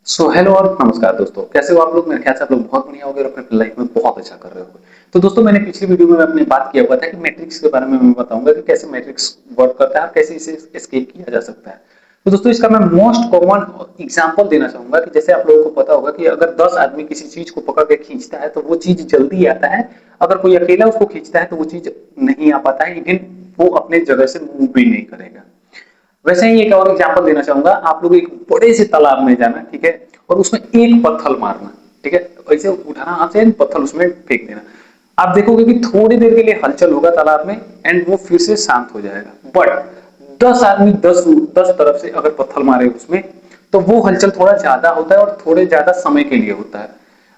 So hello और नमस्कार दोस्तों, कैसे हो आप लोग? मेरे ख्याल से आप लोग बहुत बढ़िया होंगे और अपने लाइफ में बहुत अच्छा कर रहे हो। तो दोस्तों, मैंने पिछली वीडियो में अपने बात किया हुआ था कि मैट्रिक्स के बारे में मैं बताऊंगा कि कैसे मैट्रिक्स वर्क करता है और कैसे इसे एस्केप किया जा सकता है। तो दोस्तों, इसका मैं मोस्ट कॉमन एग्जांपल देना चाहूंगा कि जैसे आप लोगों को पता होगा कि अगर 10 आदमी किसी चीज को पकड़ के खींचता है तो वो चीज जल्दी आता है। अगर कोई अकेला उसको खींचता है तो वो चीज नहीं आ पाता है, इवन वो अपने जगह से मूव भी नहीं करेगा। वैसे ही एक और एग्जांपल देना चाहूंगा। आप लोग एक बड़े से तालाब में जाना, ठीक है, और उसमें एक पत्थर मारना, ठीक है, ऐसे उठाना हाथ से, पत्थर उसमें फेंक देना। आप देखोगे कि थोड़ी देर के लिए हलचल होगा तालाब में एंड वो फिर से शांत हो जाएगा। बट 10 आदमी 10 तरफ से अगर पत्थर मारे उसमें, तो वो हलचल थोड़ा ज्यादा होता है और थोड़े ज्यादा समय के लिए होता है।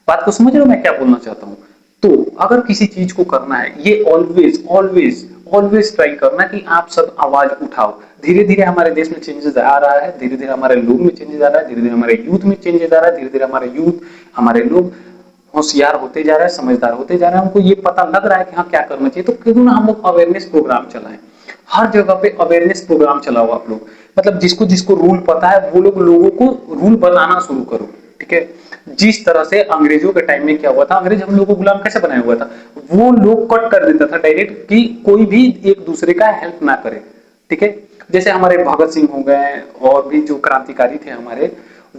बात को समझ रहे हो मैं क्या बोलना चाहता हूँ? तो अगर किसी चीज को करना है, ये ऑलवेज ऑलवेज ऑलवेज ट्राई करना कि आप सब आवाज उठाओ। धीरे धीरे हमारे देश में चेंजेस आ रहा है, धीरे धीरे हमारे लोग में चेंजेस आ रहा है, धीरे धीरे हमारे यूथ में चेंजेस आ रहा है, धीरे धीरे हमारे यूथ, हमारे लोग होशियार होते जा रहे हैं, समझदार होते जा रहे हैं। हमको ये पता लग रहा है कि हाँ क्या करना चाहिए। तो क्यों ना हम लोग अवेयरनेस प्रोग्राम चलाएं। हर जगह पे अवेयरनेस प्रोग्राम चलाओ आप लोग। मतलब जिसको जिसको रूल पता है वो लोग लोगों को रूल बताना शुरू करो, ठीक है। जिस तरह से अंग्रेजों के टाइम में क्या हुआ था, अंग्रेज हम लोगों को गुलाम कैसे बनाया हुआ था, वो लोग कट कर देता था डायरेक्ट कि कोई भी एक दूसरे का हेल्प ना करे, ठीक है। जैसे हमारे भगत सिंह हो गए और भी जो क्रांतिकारी थे हमारे,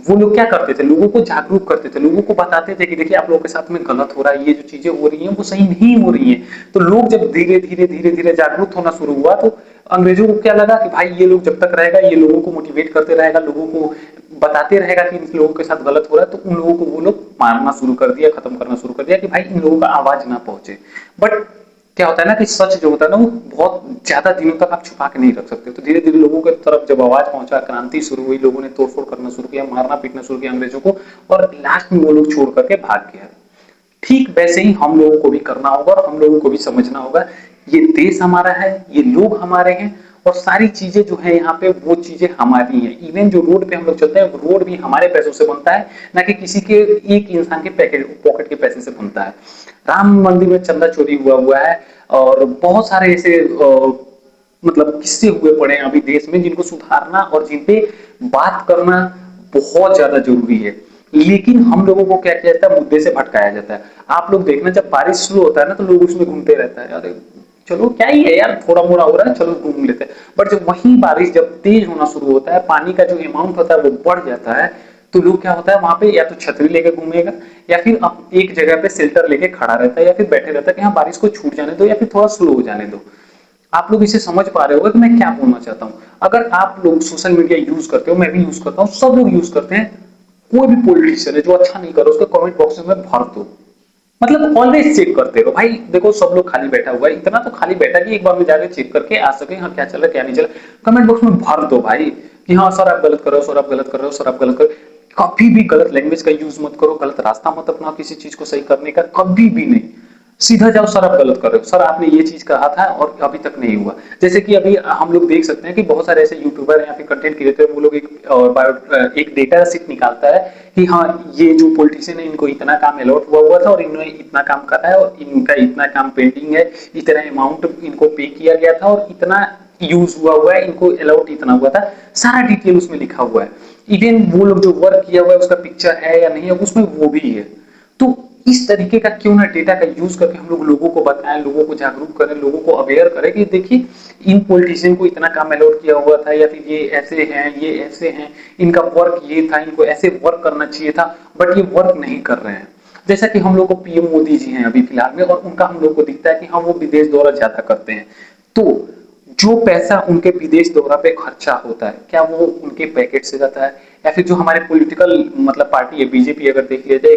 वो लोग क्या करते थे, लोगों को जागरूक करते थे, लोगों को बताते थे कि देखिए आप लोगों के साथ में गलत हो रहा है, ये जो चीजें हो रही हैं वो सही नहीं हो रही हैं। तो लोग जब धीरे धीरे धीरे धीरे जागरूक होना शुरू हुआ, तो अंग्रेजों को क्या लगा कि भाई ये लोग जब तक रहेगा, ये लोगों को मोटिवेट करते रहेगा, लोगों को बताते रहेगा कि इन लोगों के साथ गलत हो रहा है, तो उन लोगों को वो लोग मारना शुरू कर दिया, खत्म करना शुरू कर दिया कि भाई इन लोगों का आवाज ना पहुंचे। बट क्या होता है ना कि सच जो होता है ना वो बहुत ज्यादा दिनों तक आप छुपा के नहीं रख सकते। तो धीरे धीरे लोगों की तरफ जब आवाज पहुंचा, क्रांति शुरू हुई, लोगों ने तोड़फोड़ करना शुरू किया, मारना पीटना शुरू किया अंग्रेजों को, और लास्ट में वो लोग छोड़ करके भाग गया। ठीक वैसे ही हम लोगों को भी करना होगा और हम लोगों को भी समझना होगा, ये देश हमारा है, ये लोग हमारे हैं, और सारी चीजें जो है यहाँ पे वो चीजें हमारी हैं। इवन जो रोड पे हम लोग चलते हैं वो रोड भी हमारे पैसों से बनता है, ना कि किसी के एक इंसान के पॉकेट के पैसे से बनता है। राम मंदिर में चंदा चोरी हुआ हुआ है, और बहुत सारे ऐसे मतलब किस्से हुए पड़े हैं अभी देश में, जिनको सुधारना और जिन पे बात करना बहुत ज्यादा जरूरी है। लेकिन हम लोगों को क्या किया जाता है, मुद्दे से भटकाया जाता है। आप लोग देखना, जब बारिश शुरू होता है ना तो लोग उसमें घूमते रहता है, अरे चलो क्या ही है यार, थोड़ा मोड़ा हो रहा है, चलो घूम लेते हैं। बट जब वही बारिश जब तेज होना शुरू होता है, पानी का जो अमाउंट होता है वो बढ़ जाता है, तो लोग क्या होता है वहां पे या तो छतरी लेके घूमेगा, या फिर एक जगह पे शेल्टर लेके खड़ा रहता है, या फिर बैठे रहता है कि हाँ बारिश को छूट जाने दो या फिर थोड़ा स्लो हो जाने दो। आप लोग इसे समझ पा रहे हो कि मैं क्या बोलना चाहता हूँ? अगर आप लोग सोशल मीडिया यूज करते हो, मैं भी यूज करता हूँ, सब लोग यूज करते हैं, कोई भी पॉलिटिशियन है जो अच्छा नहीं कर रहा उसको कमेंट बॉक्स में भर दो। मतलब ऑलवेज चेक करते रहो भाई। देखो सब लोग खाली बैठा हुआ है, इतना तो खाली बैठा कि एक बार में जाके चेक करके आ सके हाँ क्या चल रहा है क्या नहीं चल रहा। कमेंट बॉक्स में भर दो भाई कि हाँ सर आप गलत कर रहे हो, सर आप गलत कर रहे हो, सर आप गलत कर। कभी भी गलत लैंग्वेज का यूज मत करो, गलत रास्ता मत अपनाओ किसी चीज को सही करने का, कभी भी नहीं। सीधा जाओ, सर आप गलत कर रहे हो, सर आपने ये चीज कहा था और अभी तक नहीं हुआ। जैसे कि अभी हम लोग देख सकते हैं कि बहुत सारे ऐसे यूट्यूबर या फिर कंटेंट क्रिएटर, वो लोग एक डेटा सीट निकालता है कि हाँ ये जो पॉलिटिशियन है इनको इतना काम अलॉट हुआ हुआ था और इन्होंने इतना काम करा है और इनका इतना काम पेंडिंग है, इतना अमाउंट इनको पे किया गया था और इतना यूज हुआ है, इनको अलॉट इतना हुआ था। सारा डिटेल उसमें लिखा हुआ है। इवन वो लोग जो वर्क किया हुआ है उसका पिक्चर है या नहीं है उसमें, वो भी है। तो इस तरीके का क्यों ना डेटा का यूज करके हम लोग लोगों को बताएं, लोगों को जागरूक करें, लोगों को अवेयर करें कि देखिए इन पॉलिटिशियन को इतना काम अलॉट किया हुआ था, या फिर ये ऐसे हैं, ये ऐसे हैं, इनका वर्क ये था, इनको ऐसे वर्क करना चाहिए था, बट ये वर्क नहीं कर रहे हैं। जैसा कि हम लोग को पीएम मोदी जी हैं अभी फिलहाल में, और उनका हम लोग को दिखता है कि हाँ वो विदेश दौरा ज्यादा करते हैं। तो जो पैसा उनके विदेश दौरा पे खर्चा होता है, क्या वो उनके पैकेट से जाता है, या फिर जो हमारे पॉलिटिकल मतलब पार्टी है बीजेपी अगर देख लिया जाए,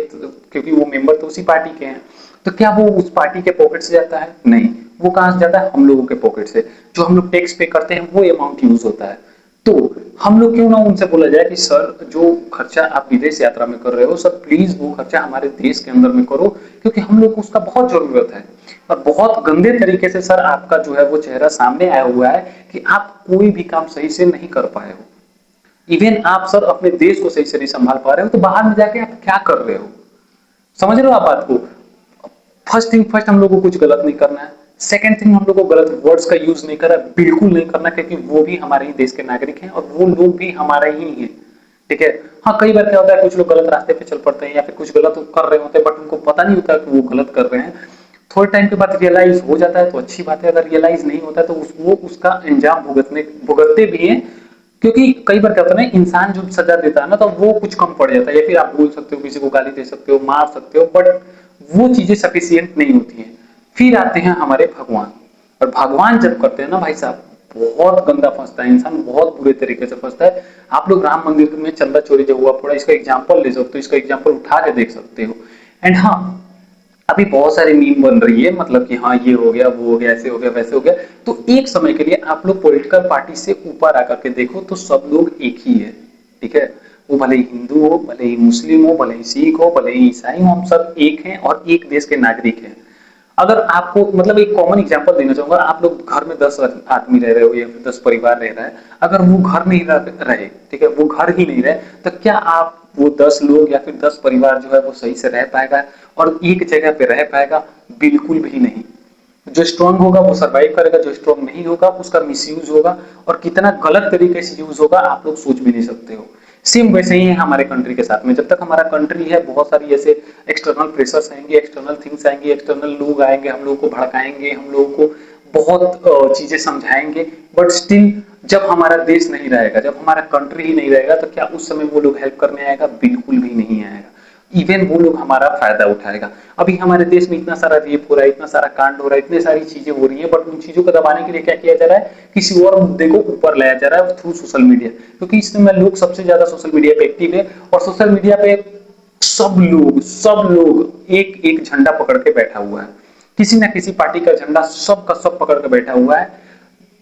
क्योंकि वो मेंबर तो उसी पार्टी के हैं, तो क्या वो उस पार्टी के पॉकेट से जाता है? नहीं। वो कहां से जाता है? हम लोगों के पॉकेट से। जो हम लोग टैक्स पे करते हैं वो अमाउंट यूज होता है। तो हम लोग क्यों ना उनसे बोला जाए कि सर जो खर्चा आप विदेश यात्रा में कर रहे हो, सर प्लीज वो खर्चा हमारे देश के अंदर में करो, क्योंकि हम लोग को उसका बहुत जरूरत है। और बहुत गंदे तरीके से सर आपका जो है वो चेहरा सामने आया हुआ है कि आप कोई भी काम सही से नहीं कर पाए हो। इवन आप सर अपने देश को सही से नहीं संभाल पा रहे हो, तो बाहर में जाके आप क्या कर रहे हो? समझ रहे हो आप बात को? फर्स्ट थिंग फर्स्ट, हम लोग को कुछ गलत नहीं करना है। सेकंड थिंग, हम लोग को गलत वर्ड्स का यूज नहीं करना, बिल्कुल नहीं करना, क्योंकि वो भी हमारे ही देश के नागरिक हैं और वो लोग भी हमारे ही हैं, ठीक है। हाँ, कई बार क्या होता है कुछ लोग गलत रास्ते पे चल पड़ते हैं या फिर कुछ गलत कर रहे होते हैं बट उनको पता नहीं होता कि वो गलत कर रहे हैं। थोड़े टाइम के बाद रियलाइज हो जाता है तो अच्छी बात है, अगर रियलाइज नहीं होता है तो वो उसका अंजाम भुगतते भी हैं। क्योंकि कई बार क्या होता है ना, इंसान जो सजा देता है ना तो वो कुछ कम पड़ जाता है, या फिर आप बोल सकते हो, किसी को गाली दे सकते हो, मार सकते हो, बट वो चीजें सफिशियंट नहीं होती हैं। फिर आते हैं हमारे भगवान, और भगवान जब करते हैं ना भाई साहब, बहुत गंदा फंसता है इंसान, बहुत बुरे तरीके से फंसता है। आप लोग राम मंदिर में चंदा चोरी जो हुआ पड़ा, इसका एग्जाम्पल ले सकते हो, इसका एग्जाम्पल उठा के देख सकते हो। एंड हाँ, अभी बहुत सारी मीम बन रही है, मतलब कि हाँ ये हो गया, वो हो गया, ऐसे हो गया, वैसे हो गया। तो एक समय के लिए आप लोग पॉलिटिकल पार्टी से ऊपर आकर के देखो तो सब लोग एक ही है, ठीक है। वो भले ही हिंदू हो, भले ही मुस्लिम हो, भले ही सिख हो, भले ही ईसाई हो, हम सब एक हैं और एक देश के नागरिक हैं। अगर आपको मतलब एक कॉमन एग्जांपल देना चाहूंगा, आप लोग घर में 10 आदमी रह रहे हो या फिर 10 परिवार रह रहा है, अगर वो घर नहीं रहे, ठीक है, वो घर ही नहीं रहे, तो क्या आप वो 10 लोग या फिर 10 परिवार जो है वो सही से रह पाएगा और एक जगह पे रह पाएगा? बिल्कुल भी नहीं। जो स्ट्रांग होगा वो सरवाइव करेगा, जो स्ट्रांग नहीं होगा उसका मिसयूज होगा, और कितना गलत तरीके से यूज होगा आप लोग सोच भी नहीं सकते हो। सेम वैसे ही है हमारे कंट्री के साथ में, जब तक हमारा कंट्री है बहुत सारी ऐसे एक्सटर्नल प्रेशर्स आएंगे, एक्सटर्नल थिंग्स आएंगे, एक्सटर्नल लोग आएंगे, हम लोगों को भड़काएंगे, हम लोगों को बहुत चीजें समझाएंगे, बट स्टिल जब हमारा देश नहीं रहेगा, जब हमारा कंट्री ही नहीं रहेगा, तो क्या उस समय वो लोग हेल्प करने आएगा? बिल्कुल भी नहीं आएगा। इवन वो लोग हमारा फायदा उठाएगा। अभी हमारे देश में इतना सारा रेप हो रहा है, इतना सारा कांड हो रहा है, इतनी सारी चीजें हो रही है, बट उन चीजों को दबाने के लिए क्या किया जा रहा है? किसी और मुद्दे को ऊपर लाया जा रहा है थ्रू सोशल मीडिया, क्योंकि इस समय लोग सबसे ज्यादा सोशल मीडिया पे एक्टिव है, और सोशल मीडिया पे सब लोग एक एक झंडा पकड़ के बैठा हुआ है, किसी ना किसी पार्टी का झंडा सब का सब पकड़ के बैठा हुआ है।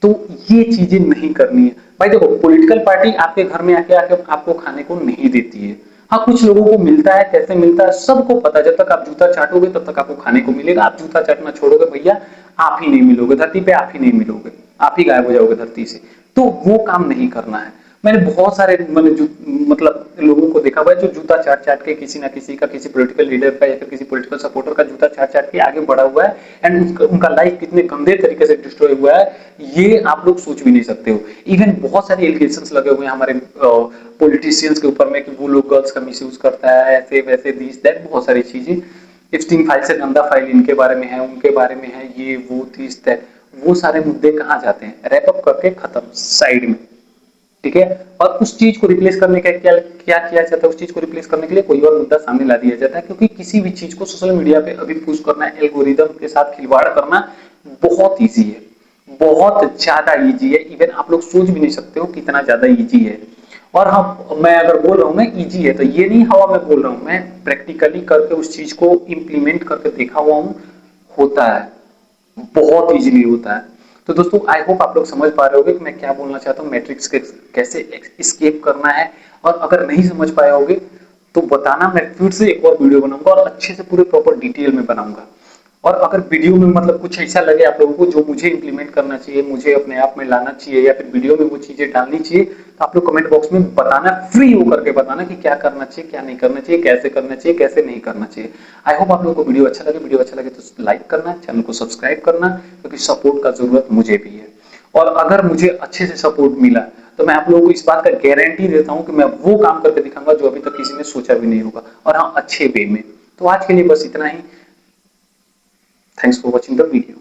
तो ये चीजें नहीं करनी है भाई। देखो, पॉलिटिकल पार्टी आपके घर में आके आके आपको खाने को नहीं देती है। हाँ, कुछ लोगों को मिलता है, कैसे मिलता है सबको पता है, जब तक आप जूता चाटोगे तब तक आपको खाने को मिलेगा, आप जूता चाटना छोड़ोगे भैया, आप ही नहीं मिलोगे धरती पे, आप ही नहीं मिलोगे, आप ही गायब हो जाओगे धरती से। तो वो काम नहीं करना है। मैंने बहुत सारे मतलब लोगों को देखा हुआ है जो जूता चाट चाट के किसी ना किसी का, किसी पॉलिटिकल लीडर का या फिर किसी पॉलिटिकल सपोर्टर का जूता चाट चाट के आगे बढ़ा हुआ है, एंड उनका लाइफ कितने गंदे तरीके से डिस्ट्रॉय हुआ है, ये आप लोग सोच भी नहीं सकते हो। इवन बहुत सारे एलिगेशंस लगे हुए हैं हमारे पॉलिटिशियंस के ऊपर में कि वो लोग गर्ल्स का मिसयूज करता है, ऐसे वैसे, दिस दैट, बहुत सारी चीजें। एप्स्टीन फाइल से गंदा फाइल इनके बारे में है, उनके बारे में है, ये वो दिस दैट। वो सारे मुद्दे कहाँ जाते हैं? रैप अप करके खत्म, साइड में, ठीक है। और उस चीज को रिप्लेस करने का क्या क्या किया जाता है? उस चीज को रिप्लेस करने के लिए कोई और मुद्दा सामने ला दिया जाता है, क्योंकि किसी भी चीज को सोशल मीडिया पे अभी पुश करना, एल्गोरिदम के साथ खिलवाड़ करना बहुत इजी है, बहुत ज्यादा इजी है। इवन आप लोग सोच भी नहीं सकते हो कितना ज्यादा इजी है। और हाँ, मैं अगर बोल रहा हूँ मैं इजी है तो ये नहीं हवा में बोल रहा हूँ, मैं प्रैक्टिकली करके उस चीज को इम्प्लीमेंट करके देखा हुआ हूँ, होता है, बहुत इजीली होता है। तो दोस्तों, आई होप आप लोग समझ पा रहे होगे कि मैं क्या बोलना चाहता हूँ, मैट्रिक्स के कैसे एस्केप करना है। और अगर नहीं समझ पाए होगे तो बताना, मैं फिर से एक और वीडियो बनाऊंगा और अच्छे से पूरे प्रॉपर डिटेल में बनाऊंगा। और अगर वीडियो में मतलब कुछ ऐसा लगे आप लोगों को जो मुझे इंप्लीमेंट करना चाहिए, मुझे अपने आप में लाना चाहिए, या फिर वीडियो में वो चीजें डालनी चाहिए, तो आप लोग कमेंट बॉक्स में बताना, फ्री होकर के बताना कि क्या करना चाहिए, क्या नहीं करना चाहिए, कैसे करना चाहिए, कैसे नहीं करना चाहिए। आई होप आप लोगों को वीडियो अच्छा लगे। वीडियो अच्छा लगे तो लाइक करना, चैनल को सब्सक्राइब करना, क्योंकि सपोर्ट का जरूरत मुझे भी है। और अगर मुझे अच्छे से सपोर्ट मिला तो मैं आप लोगों को इस बात का गारंटी देता हूं कि मैं वो काम करके दिखाऊंगा जो अभी तक किसी ने सोचा भी नहीं होगा, और हाँ, अच्छे वे में। तो आज के लिए बस इतना ही। Thanks for watching the video.